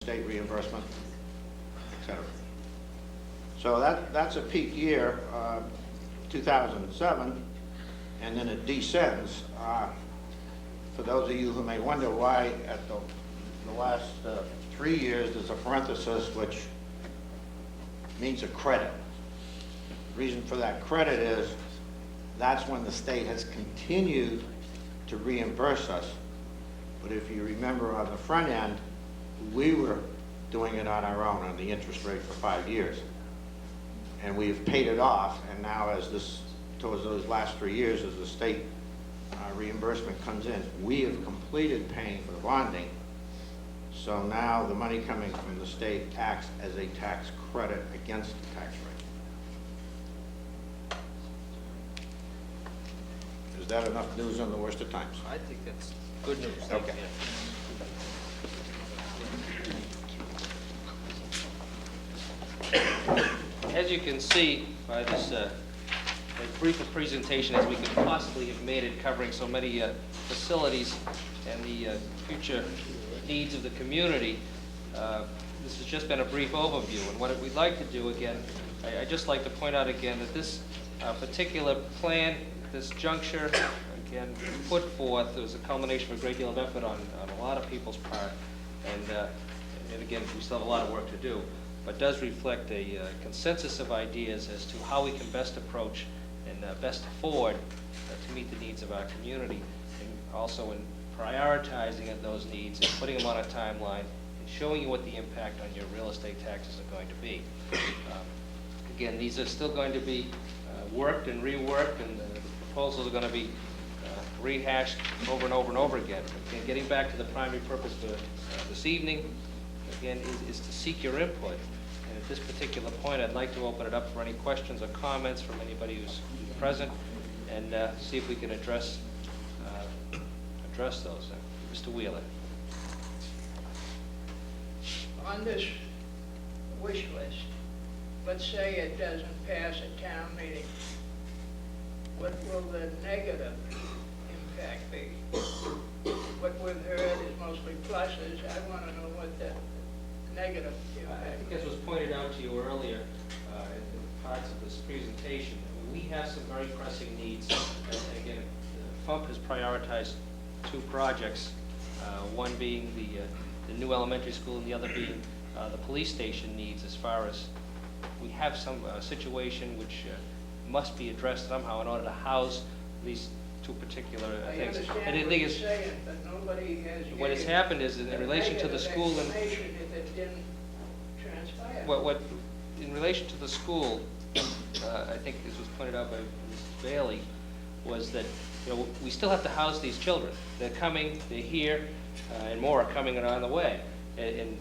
state reimbursement, etc. So that's a peak year, 2007, and then it descends. For those of you who may wonder why at the last 3 years there's a parenthesis which means a credit. The reason for that credit is that's when the state has continued to reimburse us. But if you remember on the front end, we were doing it on our own on the interest rate for 5 years. And we've paid it off, and now towards those last 3 years, as the state reimbursement comes in, we have completed paying for the bonding. So now the money coming from the state acts as a tax credit against the tax rate. Is that enough news on the worst of times? I think that's good news. Okay. As you can see by this as brief a presentation as we could possibly have made it, covering so many facilities and the future needs of the community, this has just been a brief overview. And what we'd like to do again, I'd just like to point out again that this particular plan, this juncture, again, put forth, was a culmination of a great deal of effort on a lot of people's part. And again, we still have a lot of work to do, but does reflect a consensus of ideas as to how we can best approach and best afford to meet the needs of our community, and also in prioritizing those needs and putting them on a timeline and showing you what the impact on your real estate taxes are going to be. Again, these are still going to be worked and reworked, and the proposals are going to be rehashed over and over and over again. Again, getting back to the primary purpose for this evening, again, is to seek your input. And at this particular point, I'd like to open it up for any questions or comments from anybody who's present, and see if we can address those. Mr. Wheeler. On this wish list, let's say it doesn't pass at town meeting, what will the negative impact be? What we've heard is mostly pluses. I want to know what the negative I impact think as was pointed out to you earlier in parts of this presentation, we have some very pressing needs. And again, F.U.M.P has prioritized 2 projects, one being the new elementary school and the other being the police station needs, as far as we have some situation which must be addressed somehow in order to house these 2 particular things. I understand And the what thing you're is, saying, but nobody has what has happened is in relation to the school and information if it didn't transpire. what in relation to the school, I think this was pointed out by Mrs. Bailey, was that we still have to house these children. They're coming, they're here, and more are coming and on the way. And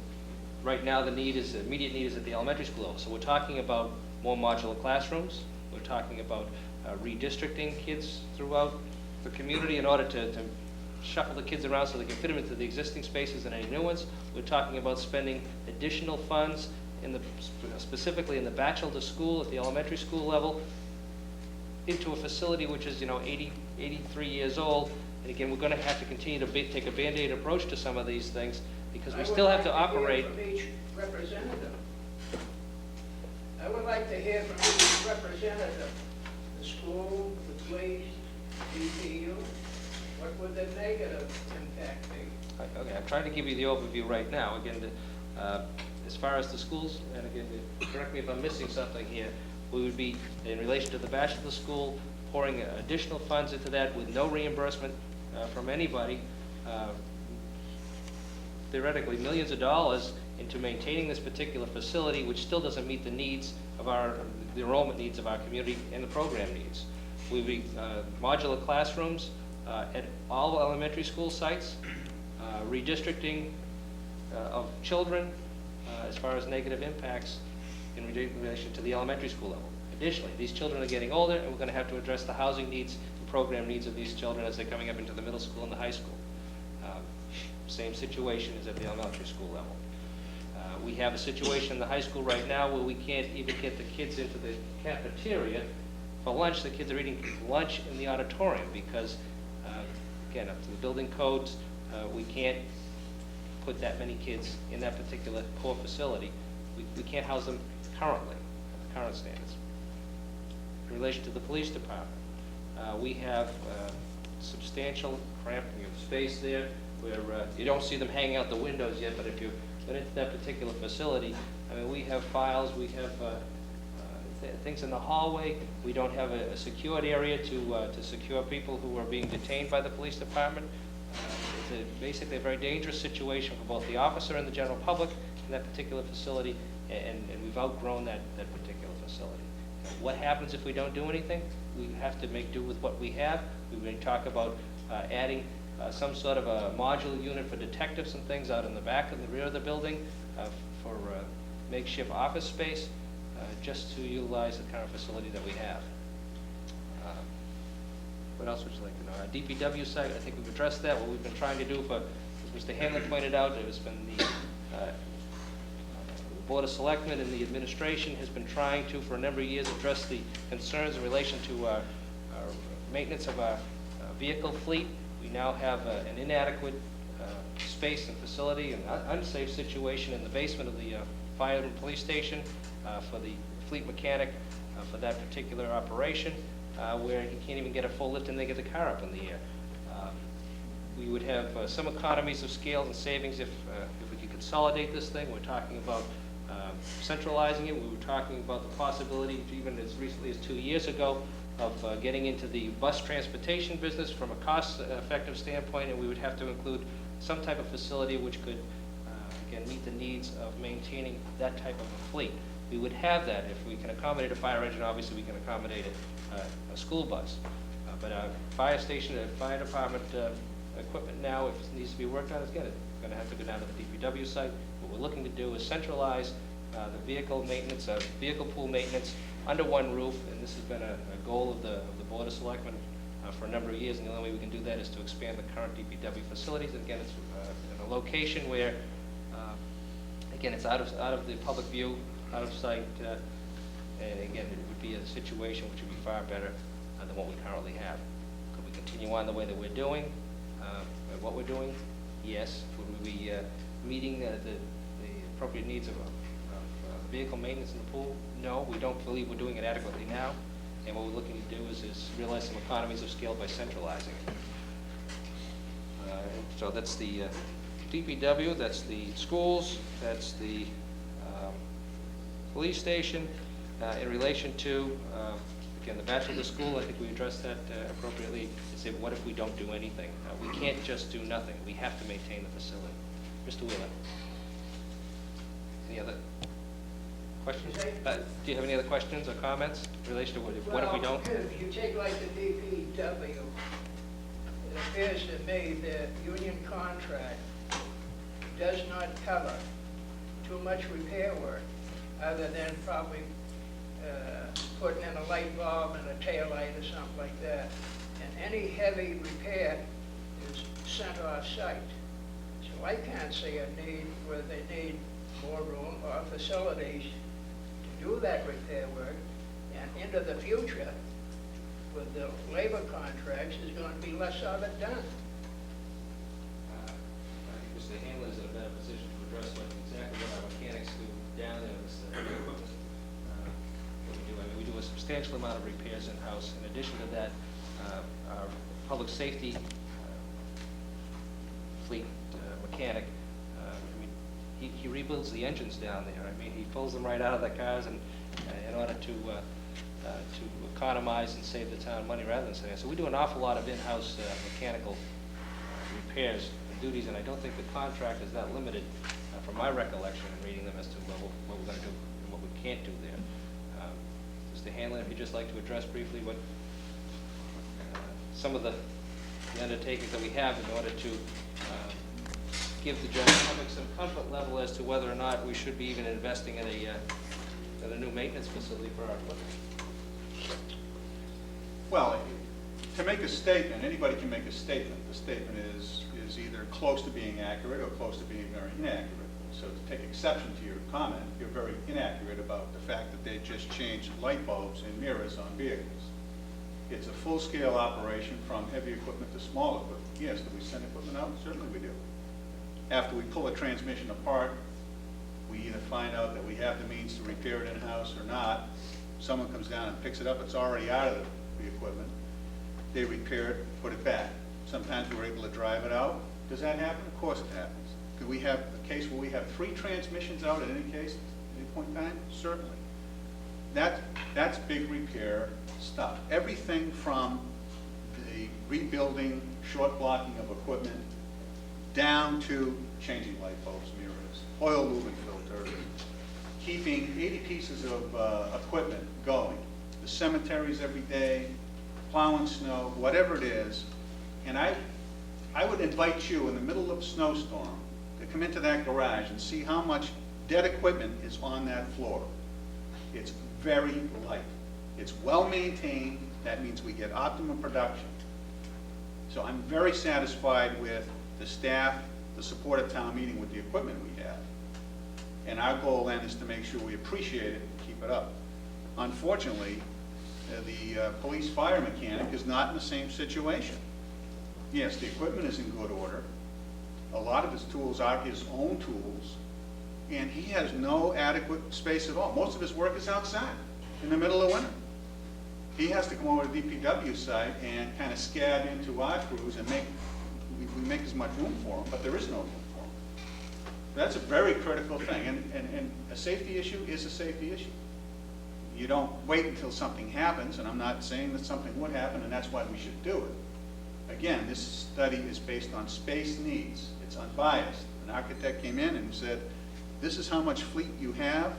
right now the immediate need is at the elementary school level. So we're talking about more modular classrooms. We're talking about redistricting kids throughout the community in order to shuffle the kids around so they can fit them into the existing spaces and any new ones. We're talking about spending additional funds specifically in the bachelor school at the elementary school level into a facility which is 83 years old. And again, we're going to have to continue to take a Band-Aid approach to some of these things because we still have to operate. I would like to hear from each representative. I would like to hear from each representative. The school, the police, DPU. What would the negative impact be? Okay, I'm trying to give you the overview right now. Again, as far as the schools, and again, correct me if I'm missing something here, we would be, in relation to the bachelor school, pouring additional funds into that with no reimbursement from anybody, theoretically millions of dollars into maintaining this particular facility, which still doesn't meet the needs of the enrollment needs of our community and the program needs. We'll be modular classrooms at all elementary school sites, redistricting of children as far as negative impacts in relation to the elementary school level. Additionally, these children are getting older, and we're going to have to address the housing needs, the program needs of these children as they're coming up into the middle school and the high school. Same situation as at the elementary school level. We have a situation in the high school right now where we can't even get the kids into the cafeteria for lunch. The kids are eating lunch in the auditorium because, again, up to the building codes, we can't put that many kids in that particular core facility. We can't house them currently, current standards. In relation to the police department, we have substantial cramped space there where you don't see them hanging out the windows yet, but if you get into that particular facility, I mean, we have files, we have things in the hallway. We don't have a secured area to secure people who are being detained by the police department. It's basically a very dangerous situation for both the officer and the general public in that particular facility, and we've outgrown that particular facility. What happens if we don't do anything? We have to make do with what we have. We may talk about adding some sort of a modular unit for detectives and things out in the back and the rear of the building for makeshift office space, just to utilize the current facility that we have. What else would you like to know? Our DPW site, I think we've addressed that. What we've been trying to do, for, as Mr. Hanlon pointed out, it has been the Board of Selectmen and the administration has been trying to, for a number of years, address the concerns in relation to our maintenance of our vehicle fleet. We now have an inadequate space and facility and unsafe situation in the basement of the fire and police station for the fleet mechanic for that particular operation, where he can't even get a full lift and they get the car up in the air. We would have some economies of scale and savings if we could consolidate this thing. We're talking about centralizing it. We were talking about the possibility, even as recently as 2 years ago, of getting into the bus transportation business from a cost-effective standpoint, and we would have to include some type of facility which could, again, meet the needs of maintaining that type of a fleet. We would have that if we can accommodate a fire engine. Obviously, we can accommodate a school bus. But our fire station, fire department equipment now, if it needs to be worked on, it's going to have to go down to the DPW site. What we're looking to do is centralize the vehicle maintenance, vehicle pool maintenance under one roof, and this has been a goal of the Board of Selectmen for a number of years, and the only way we can do that is to expand the current DPW facilities. And again, it's in a location where, again, it's out of the public view, out of sight, and again, it would be a situation which would be far better than what we currently have. Could we continue on the way that we're doing, what we're doing? Yes. Would we be meeting the appropriate needs of vehicle maintenance in the pool? No, we don't believe we're doing it adequately now, and what we're looking to do is realize some economies of scale by centralizing it. So that's the DPW, that's the schools, that's the police station. In relation to, again, the bachelor of the school, I think we addressed that appropriately. To say, what if we don't do anything? We can't just do nothing. We have to maintain the facility. Mr. Wheeler. Any other questions? Do you have any other questions or comments in relation to what if we don't? Well, if you take like the DPW, it appears to me the union contract does not cover too much repair work, other than probably putting in a light bulb and a tail light or something like that. And any heavy repair is sent off-site. So I can't see a need where they need more room or facilities to do that repair work. And into the future, with the labor contracts, there's going to be less of it done. I think Mr. Hanlon is in a better position to address exactly what our mechanics do down there with the equipment. What we do, I mean, we do a substantial amount of repairs in-house. In addition to that, our public safety fleet mechanic, I mean, he rebuilds the engines down there. I mean, he pulls them right out of the cars, and in order to economize and save the town money rather than saying. So we do an awful lot of in-house mechanical repairs and duties, and I don't think the contract is that limited, from my recollection in reading them, as to what we're going to do and what we can't do there. Mr. Hanlon, if you'd just like to address briefly what some of the undertakings that we have in order to give the general public some comfort level as to whether or not we should be even investing in a new maintenance facility for our equipment. Well, to make a statement, anybody can make a statement. The statement is either close to being accurate or close to being very inaccurate. So to take exception to your comment, you're very inaccurate about the fact that they just changed light bulbs and mirrors on vehicles. It's a full-scale operation from heavy equipment to small equipment. Yes, do we send equipment out? Certainly we do. after we pull a transmission apart, we either find out that we have the means to repair it in-house or not. Someone comes down and picks it up, it's already out of the equipment. They repair it, put it back. Sometimes we're able to drive it out. Does that happen? Of course it happens. Could we have a case where we have 3 transmissions out at any case, at any point in time? Certainly. That's big repair stuff. Everything from the rebuilding, short blocking of equipment, down to changing light bulbs, mirrors, oil lubricant filter, keeping 80 pieces of equipment going. The cemeteries every day, plowing snow, whatever it is. And I would invite you in the middle of a snowstorm to come into that garage and see how much dead equipment is on that floor. It's very light. It's well maintained. That means we get optimum production. So I'm very satisfied with the staff, the support at town meeting with the equipment we have. And our goal then is to make sure we appreciate it and keep it up. Unfortunately, the police fire mechanic is not in the same situation. Yes, the equipment is in good order. A lot of his tools are his own tools, and he has no adequate space at all. Most of his work is outside in the middle of winter. He has to come over to the DPW site and kind of scab into our crews and we make as much room for him, but there is no room for him. That's a very critical thing, and a safety issue is a safety issue. You don't wait until something happens, and I'm not saying that something would happen, and that's why we should do it. Again, this study is based on space needs. It's unbiased. An architect came in and said, this is how much fleet you have.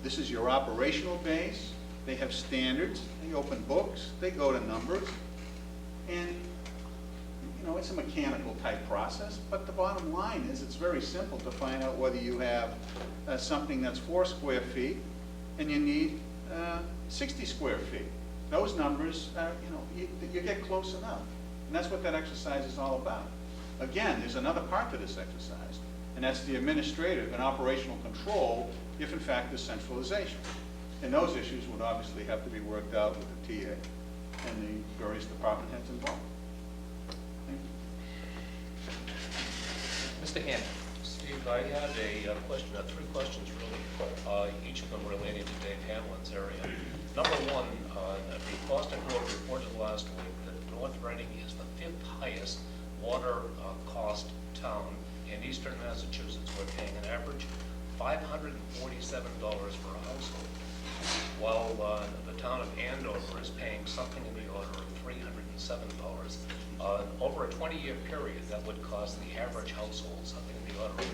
This is your operational base. They have standards. They open books. They go to numbers. And, you know, it's a mechanical type process, but the bottom line is it's very simple to find out whether you have something that's 4 square feet and you need 60 square feet. Those numbers, you get close enough. And that's what that exercise is all about. Again, there's another part to this exercise, and that's the administrative and operational control if in fact there's centralization. And those issues would obviously have to be worked out with the TA and the various department heads involved. Thank you. Mr. Hannon. Steve, I had a question, 3 questions really, each of them related to Dave Hamlin's area. Number 1, the Boston Globe reported last week that North Reading is the 5th highest water cost town in eastern Massachusetts. We're paying an average $547 for a household, while the town of Andover is paying something in the order of $307. Over a 20-year period, that would cost the average household something in the order of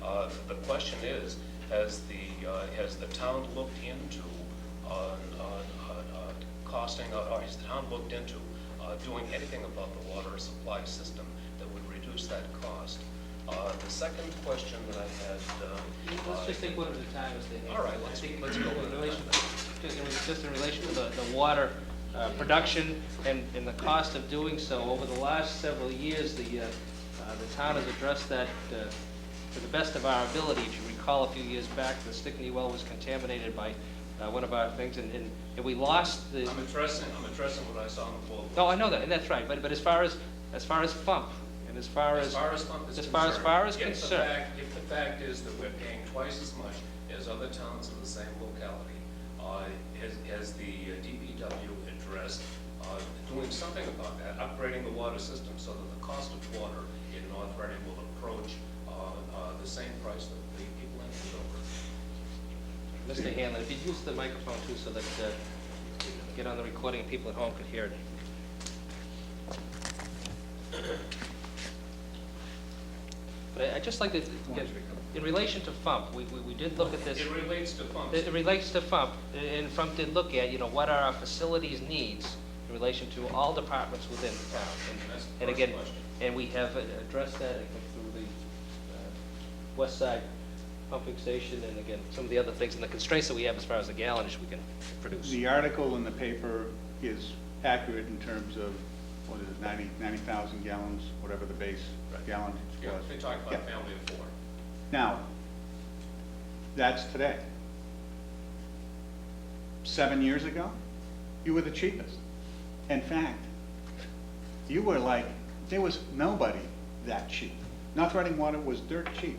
$5,000. The question is, has the town looked into costing, or has the town looked into doing anything about the water supply system that would reduce that cost? The second question that I had... Let's just take one at a time, Mr. Hannon. All right, let's go with it. Just in relation to the water production and the cost of doing so, over the last several years, the town has addressed that to the best of our ability. If you recall, a few years back, the Stickney well was contaminated by one of our things, and we lost the... I'm addressing what I saw on the floor. No, I know that, and that's right. But as far as F.U.M.P. and as far as F.U.M.P. is as far as concerned, concerned, if the fact is that we're paying twice as much as other towns in the same locality, has the DPW addressed doing something about that, upgrading the water system so that the cost of water in North Reading will approach the same price that the people in Andover? Mr. Hanlon, if you'd use the microphone too, so that get on the recording and people at home could hear it. But I'd just like to get, in relation to F.U.M.P., we did look at this. It relates to F.U.M.P. It relates to F.U.M.P., and F.U.M.P. did look at, what are our facilities needs in relation to all departments within the town. That's the And first again, question. and we have addressed that, I think, through the west side pumping station, and again, some of the other things, and the constraints that we have as far as the gallonage we can produce. The article in the paper is accurate in terms of, 90,000 gallons, whatever the base gallonage Yeah, was. they talk about a family of 4. Now, that's today. 7 years ago, you were the cheapest. In fact, you were like, there was nobody that cheap. North Reading water was dirt cheap